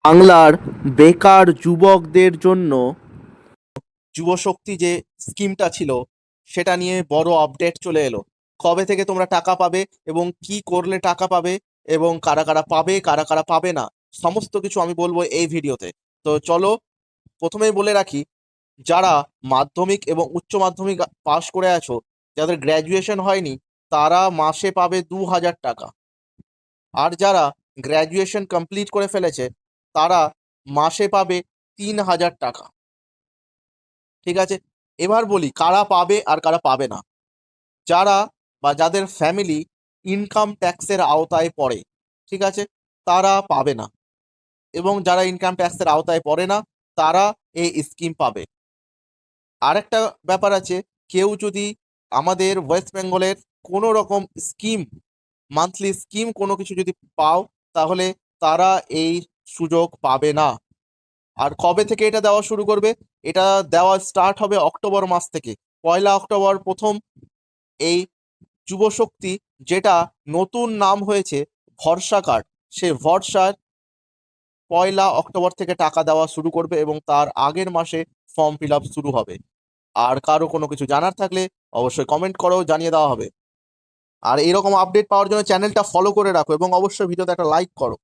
বাংলার বেকার যুবকদের জন্য যুবশক্তি যে স্কিমটা ছিল সেটা নিয়ে বড় আপডেট চলে এলো। কবে থেকে তোমরা টাকা পাবে এবং কি করলে টাকা পাবে এবং কারা কারা পাবে কারা কারা পাবে না, সমস্ত কিছু আমি বলবো এই ভিডিওতে। তো চলো, প্রথমেই বলে রাখি, যারা মাধ্যমিক এবং উচ্চ মাধ্যমিক পাশ করে আছো, যাদের গ্র্যাজুয়েশন হয়নি, তারা মাসে পাবে 2,000 টাকা। আর যারা গ্র্যাজুয়েশন কমপ্লিট করে ফেলেছে তারা মাসে পাবে 3,000 টাকা। ঠিক আছে, এবার বলি কারা পাবে আর কারা পাবে না। যারা বা যাদের ফ্যামিলি ইনকাম ট্যাক্সের আওতায় পড়ে, ঠিক আছে, তারা পাবে না। এবং যারা ইনকাম ট্যাক্সের আওতায় পড়ে না তারা এই স্কিম পাবে। আরেকটা ব্যাপার আছে, কেউ যদি আমাদের ওয়েস্ট বেঙ্গলের কোনো রকম স্কিম, মান্থলি স্কিম কোনো কিছু যদি পাও, তাহলে তারা এই সুযোগ পাবে না। আর কবে থেকে এটা দেওয়া শুরু করবে? এটা দেওয়া স্টার্ট হবে অক্টোবর মাস থেকে। 1 অক্টোবর প্রথম এই যুবশক্তি, যেটা নতুন নাম হয়েছে ভরসা কার্ড, সে ভরসার 1 অক্টোবর থেকে টাকা দেওয়া শুরু করবে এবং তার আগের মাসে ফর্ম ফিল আপ শুরু হবে। আর কারো কোনো কিছু জানার থাকলে অবশ্যই কমেন্ট করো, জানিয়ে দেওয়া হবে। আর এরকম আপডেট পাওয়ার জন্য চ্যানেলটা ফলো করে রাখো এবং অবশ্যই ভিডিওতে একটা লাইক করো।